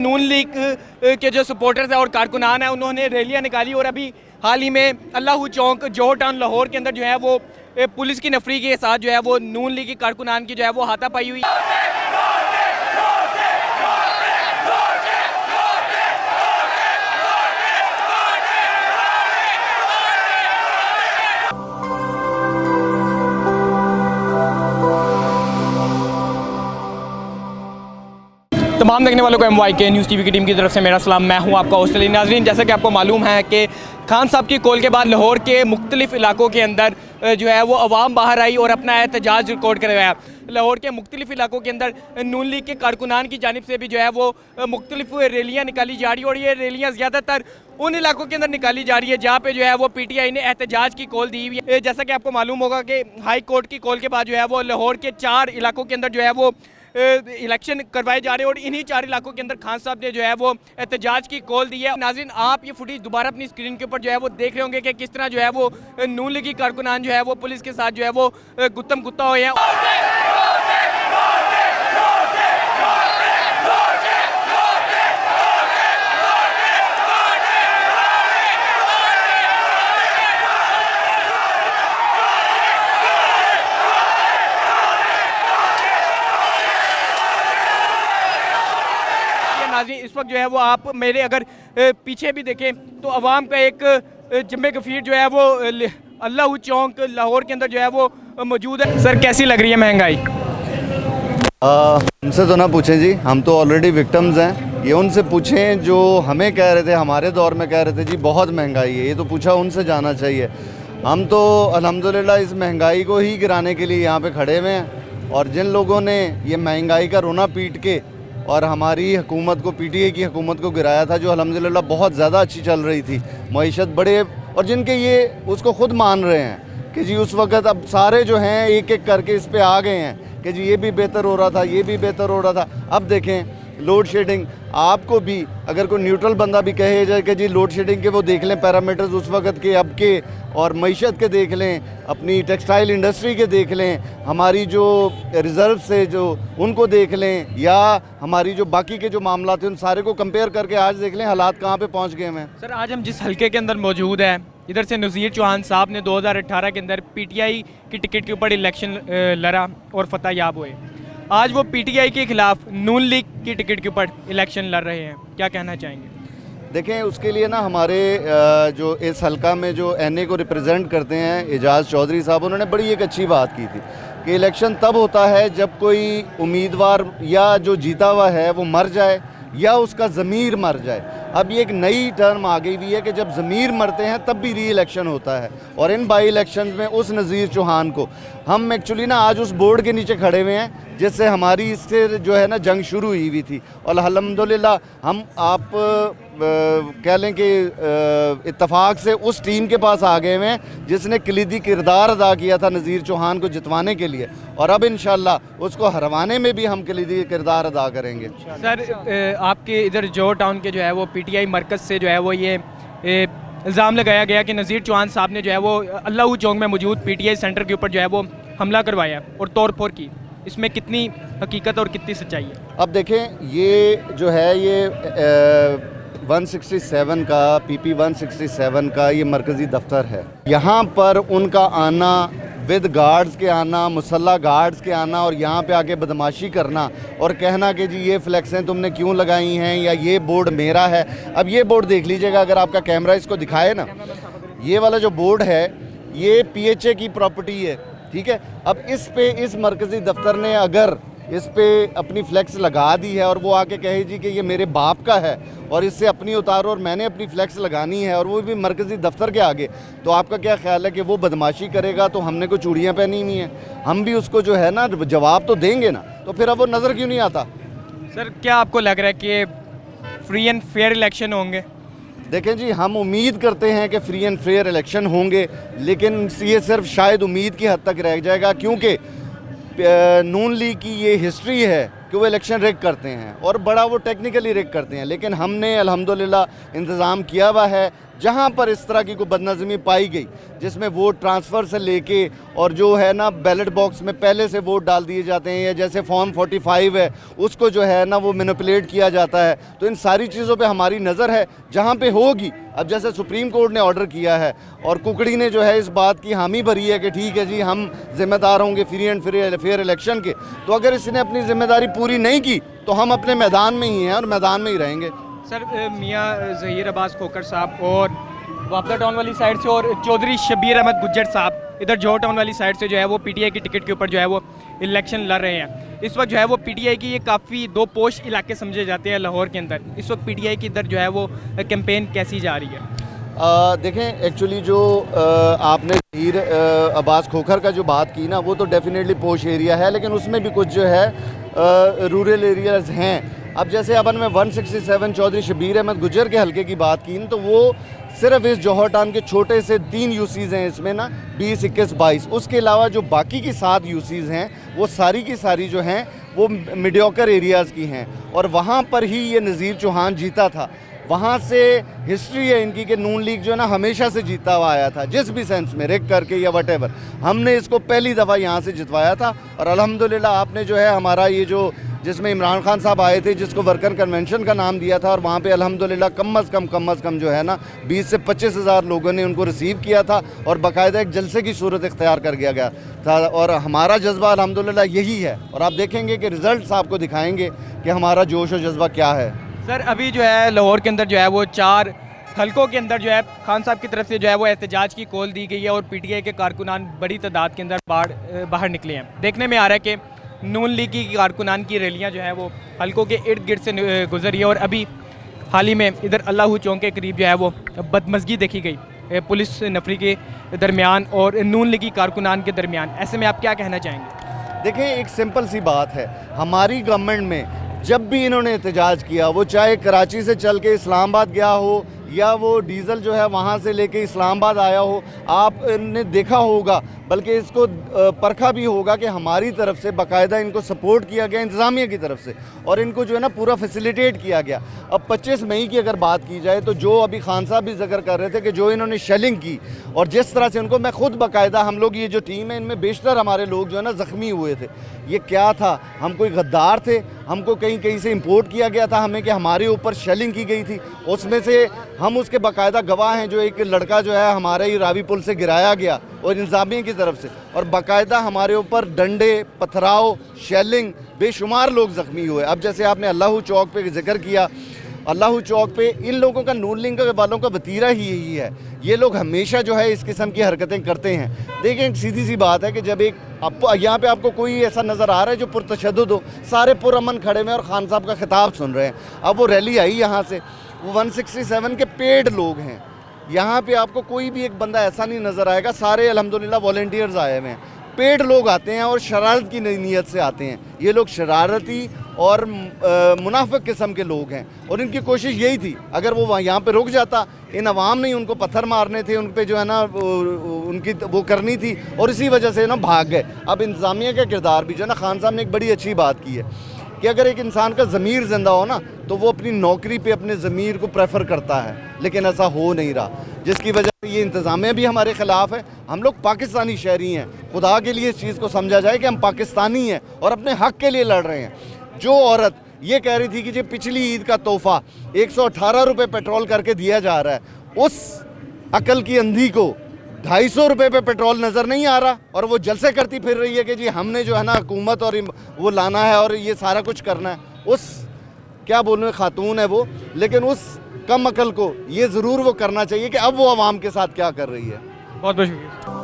नून league के जो supporters हैं और कारकुनान हैं उन्होंने रैलियां निकाली और अभी हाल ही में अल्लाहू चौक जोहर टाउन लाहौर के अंदर जो है वो पुलिस की नफरी के साथ जो है वो नून लीग के कारकुनान की जो है वो हाथापाई हुई। तमाम देखने वालों को MYK न्यूज़ टीवी की टीम की तरफ से मेरा सलाम। मैं हूं आपका हॉस्टल नाजरीन। जैसा कि आपको मालूम है कि खान साहब की कॉल के बाद लाहौर के मुख्तलिफ इलाकों के अंदर जो है वो अवाम बाहर आई और अपना एहतजाज रिकॉर्ड करवाया। लाहौर के मुख्तलिफ इलाकों के अंदर नून लीग के कारकुनान की जानिब से भी जो है वो मुख्तलिफ रैलियाँ निकाली जा रही है और ये रैलियाँ ज़्यादातर उन इलाकों के अंदर निकाली जा रही है जहाँ पे जो है वो PTI ने एहतजाज की कॉल दी हुई है। जैसा कि आपको मालूम होगा कि हाई कोर्ट की कॉल के बाद जो है वो लाहौर के 4 इलाकों के अंदर जो है वो इलेक्शन करवाए जा रहे हैं और इन्हीं 4 इलाकों के अंदर खान साहब ने जो है वो एहतजाज की कॉल दी है। नाज़रीन, आप ये फुटेज दोबारा अपनी स्क्रीन के ऊपर जो है वो देख रहे होंगे कि किस तरह जो है वो नून लीगी कारकुनान जो है वो पुलिस के साथ जो है वो गुत्तम गुत्ता हुए हैं। इस वक्त जो है वो आप मेरे अगर पीछे भी देखें तो अवाम का एक जम्मे गफीर जो है वो अल्लाहू चौक लाहौर के अंदर जो है वो मौजूद है। सर, कैसी लग रही है महंगाई? हमसे तो ना पूछें जी, हम तो ऑलरेडी विक्टिम्स हैं। ये उनसे पूछें जो हमें कह रहे थे, हमारे दौर में कह रहे थे जी बहुत महंगाई है। ये तो पूछा उनसे जाना चाहिए। हम तो अल्हम्दुलिल्लाह इस महंगाई को ही गिराने के लिए यहाँ पे खड़े हुए हैं और जिन लोगों ने ये महंगाई का रोना पीट के और हमारी हुकूमत को, PTI की हुकूमत को गिराया था, जो अल्हम्दुलिल्लाह बहुत ज़्यादा अच्छी चल रही थी, मईशत बड़े, और जिनके ये उसको ख़ुद मान रहे हैं कि जी उस वक़्त अब सारे जो हैं एक एक करके इस पे आ गए हैं कि जी ये भी बेहतर हो रहा था, ये भी बेहतर हो रहा था। अब देखें लोड शेडिंग, आपको भी अगर कोई न्यूट्रल बंदा भी कहे जाए कि जी लोड शेडिंग के वो देख लें पैरामीटर्स उस वक़्त के, अब के, और मईशत के देख लें, अपनी टेक्सटाइल इंडस्ट्री के देख लें, हमारी जो रिज़र्व से जो उनको देख लें, या हमारी जो बाकी के जो मामला थे उन सारे को कंपेयर करके आज देख लें हालात कहाँ पे पहुँच गए हैं। सर, आज हम जिस हल्के के अंदर मौजूद हैं, इधर से नज़ीर चौहान साहब ने 2018 के अंदर PTI की टिकट के ऊपर इलेक्शन लड़ा और फतह याब हुए। आज वो PTI के खिलाफ नून लीग की टिकट के ऊपर इलेक्शन लड़ रहे हैं, क्या कहना चाहेंगे? देखें, उसके लिए ना हमारे जो इस हलका में जो NA को रिप्रेजेंट करते हैं एजाज़ चौधरी साहब, उन्होंने बड़ी एक अच्छी बात की थी कि इलेक्शन तब होता है जब कोई उम्मीदवार या जो जीता हुआ है वो मर जाए या उसका ज़मीर मर जाए। अब ये एक नई टर्म आ गई हुई है कि जब ज़मीर मरते हैं तब भी री इलेक्शन होता है, और इन बाई इलेक्शन में उस नज़ीर चौहान को हम एक्चुअली ना आज उस बोर्ड के नीचे खड़े हुए हैं जिससे हमारी इससे जो है ना जंग शुरू हुई थी, और अल्हम्दुलिल्लाह हम आप कह लें कि इत्तफाक से उस टीम के पास आ गए हैं जिसने कलीदी किरदार अदा किया था नज़ीर चौहान को जितवाने के लिए, और अब इंशाल्लाह उसको हरवाने में भी हम कलीदी किरदार अदा करेंगे। सर, आपके इधर जोहर टाउन के जो है वो PTI मरकज़ से जो है वो ये इल्ज़ाम लगाया गया कि नज़ीर चौहान साहब ने जो है वो अल्लाहू चौक में मौजूद PTI सेंटर के ऊपर जो है वो हमला करवाया और तोड़ फोड़ की। इसमें कितनी हकीकत और कितनी सच्चाई है? अब देखें, ये जो है ये 167 का PP 167 का ये मरकज़ी दफ्तर है। यहाँ पर उनका आना, विद गार्ड्स के आना, मुसल्ला गार्ड्स के आना, और यहाँ पे आके बदमाशी करना और कहना कि जी ये फ्लैक्सें तुमने क्यों लगाई हैं या ये बोर्ड मेरा है। अब ये बोर्ड देख लीजिएगा, अगर आपका कैमरा इसको दिखाए ना, ये वाला जो बोर्ड है ये PHA की प्रॉपर्टी है, ठीक है। अब इस मरकज़ी दफ्तर ने अगर इस पे अपनी फ्लैक्स लगा दी है और वो आके कहे जी कि ये मेरे बाप का है और इससे अपनी उतारो और मैंने अपनी फ्लैक्स लगानी है, और वो भी मरकज़ी दफ्तर के आगे, तो आपका क्या ख्याल है कि वो बदमाशी करेगा? तो हमने कोई चूड़ियाँ पहनी हुई हैं, हम भी उसको जो है ना जवाब तो देंगे ना, तो फिर अब वो नज़र क्यों नहीं आता? सर, क्या आपको लग रहा है कि फ्री एंड फेयर इलेक्शन होंगे? देखें जी, हम उम्मीद करते हैं कि फ्री एंड फेयर इलेक्शन होंगे, लेकिन ये सिर्फ शायद उम्मीद की हद तक रह जाएगा, क्योंकि नून लीग की ये हिस्ट्री है कि वो इलेक्शन रेक करते हैं और बड़ा वो टेक्निकली रेक करते हैं। लेकिन हमने अल्हम्दुलिल्लाह इंतज़ाम किया हुआ है, जहाँ पर इस तरह की कोई बदनज़मी पाई गई, जिसमें वोट ट्रांसफ़र से लेके और जो है ना बैलेट बॉक्स में पहले से वोट डाल दिए जाते हैं, या जैसे फॉर्म 45 है उसको जो है ना वो मैनिपुलेट किया जाता है, तो इन सारी चीज़ों पे हमारी नज़र है। जहाँ पे होगी, अब जैसे सुप्रीम कोर्ट ने ऑर्डर किया है और कुकड़ी ने जो है इस बात की हामी भरी है कि ठीक है जी हम जिम्मेदार होंगे फ्री एंड फेयर इलेक्शन के, तो अगर इसने अपनी जिम्मेदारी पूरी नहीं की तो हम अपने मैदान में ही हैं और मैदान में ही रहेंगे। सर मियाँ ज़हीर अब्बास खोखर साहब और वापदा टाउन वाली साइड से और चौधरी शबीर अहमद गुज्जर साहब इधर जोहर टाउन वाली साइड से जो है वो पीटीआई की टिकट के ऊपर जो है वो इलेक्शन लड़ रहे हैं। इस वक्त जो है वो पीटीआई की ये काफ़ी दो पोश इलाके समझे जाते हैं लाहौर के अंदर। इस वक्त पीटीआई की इधर जो है वो कैंपेन कैसी जा रही है? देखें, एक्चुअली जो आपने ज़हीर अब्बास खोखर का जो बात की ना, वो तो डेफिनेटली पोश एरिया है, लेकिन उसमें भी कुछ जो है रूरल एरियाज़ हैं। अब जैसे अपन में 167 चौधरी शबीर अहमद गुज्जर के हलके की बात की तो वो सिर्फ इस जौहर टाउन के छोटे से 3 यूसीज़ हैं इसमें ना, 20, 21, 22। उसके अलावा जो बाकी की 7 यूसीज़ हैं वो सारी की सारी जो हैं वो मीडियोकर एरियाज़ की हैं, और वहाँ पर ही ये नज़ीर चौहान जीता था। वहाँ से हिस्ट्री है इनकी कि नून लीग जो है ना हमेशा से जीता हुआ आया था, जिस भी सेंस में, रेक करके या वटेवर। हमने इसको पहली दफ़ा यहाँ से जितवाया था, और अल्हम्दुलिल्लाह आपने जो है हमारा ये जो जिसमें इमरान खान साहब आए थे, जिसको वर्कर कन्वेंशन का नाम दिया था, और वहाँ पे अल्हम्दुलिल्लाह कम अज़ कम जो है ना 20 से 25 हज़ार लोगों ने उनको रिसीव किया था, और बाकायदा एक जलसे की सूरत इख्तियार कर गया था। और हमारा जज्बा अल्हम्दुलिल्लाह यही है, और आप देखेंगे कि रिज़ल्ट आपको दिखाएंगे कि हमारा जोश और जज्बा क्या है। सर अभी जो है लाहौर के अंदर जो है वो 4 हलकों के अंदर जो है खान साहब की तरफ से जो है वो एहतजाज की कॉल दी गई है, और पीटीआई के कारकुनान बड़ी तादाद के अंदर बाहर निकले हैं। देखने में आ रहा है कि नून लीग की कारकुनान की रैलियां जो है वो हलकों के इर्द गिर्द से गुजरी है, और अभी हाल ही में इधर अल्लाह चौक के करीब जो है वो बदमज़गी देखी गई पुलिस नफरी के दरमियान और नून लीग की कारकुनान के दरमियान। ऐसे में आप क्या कहना चाहेंगे? देखें, एक सिंपल सी बात है, हमारी गवर्नमेंट में जब भी इन्होंने एहतजाज किया, वो चाहे कराची से चल के इस्लामाबाद गया हो या वो डीज़ल जो है वहाँ से लेके इस्लामाबाद आया हो, आपने देखा होगा, बल्कि इसको परखा भी होगा कि हमारी तरफ से बाकायदा इनको सपोर्ट किया गया इंतज़ामिया की तरफ से, और इनको जो है ना पूरा फैसिलिटेट किया गया। अब 25 मई की अगर बात की जाए तो जो अभी खान साहब भी जिक्र कर रहे थे कि जो इन्होंने शेलिंग की और जिस तरह से उनको, मैं खुद बाकायदा, हम लोग ये जो टीम है इनमें बेशतर हमारे लोग जो है ना ज़ख्मी हुए थे। ये क्या था, हम कोई गद्दार थे? हमको कहीं से इंपोर्ट किया गया था हमें कि हमारे ऊपर शेलिंग की गई थी, उसमें से हम उसके बाकायदा गवाह हैं। जो एक लड़का जो है हमारे ही रावी पुल से गिराया गया और इंतज़ामिया की तरफ से, और बाकायदा हमारे ऊपर डंडे, पथराव, शेलिंग, बेशुमार लोग ज़ख्मी हुए। अब जैसे आपने अल्लाह चौक पे जिक्र किया, अल्लाह चौक पे इन लोगों का, नून लीग वालों का वतीरा ही यही है। ये लोग हमेशा जो है इस किस्म की हरकतें करते हैं। देखें, सीधी सी बात है कि जब एक आपको यहाँ पे आपको कोई ऐसा नज़र आ रहा है जो पुरतशद्दुद हो, सारे पुरअमन खड़े हुए और खान साहब का खिताब सुन रहे हैं। अब वो रैली आई यहाँ से, वो 167 के पेड लोग हैं। यहाँ पे आपको कोई भी एक बंदा ऐसा नहीं नज़र आएगा, सारे अल्हम्दुलिल्लाह वॉलंटियर्स आए हुए हैं। पेड लोग आते हैं और शरारत की नीयत से आते हैं। ये लोग शरारती और मुनाफिक किस्म के लोग हैं, और इनकी कोशिश यही थी, अगर वो यहाँ पे रुक जाता, इन अवाम ने उनको पत्थर मारने थे, उन पे जो है ना उनकी वो करनी थी, और इसी वजह से ना भाग गए। अब इंतज़ामिया का किरदार भी जो है ना, खान साहब ने एक बड़ी अच्छी बात की है कि अगर एक इंसान का ज़मीर ज़िंदा हो ना तो वो अपनी नौकरी पे अपने ज़मीर को प्रेफर करता है, लेकिन ऐसा हो नहीं रहा, जिसकी वजह से ये इंतज़ामिया भी हमारे ख़िलाफ़ है। हम लोग पाकिस्तानी शहरी हैं, खुदा के लिए इस चीज़ को समझा जाए कि हम पाकिस्तानी हैं और अपने हक़ के लिए लड़ रहे हैं। जो औरत ये कह रही थी कि जी पिछली ईद का तोहफ़ा 118 रुपये पेट्रोल करके दिया जा रहा है, उस अकल की अंधी को 250 रुपये पे पेट्रोल नज़र नहीं आ रहा, और वो जलसे करती फिर रही है कि जी हमने जो है ना हुकूमत और वो लाना है और ये सारा कुछ करना है। उस क्या बोलूँ, खातून है वो, लेकिन उस कम अकल को ये ज़रूर वो करना चाहिए कि अब वो आवाम के साथ क्या कर रही है। बहुत बहुत शुक्रिया।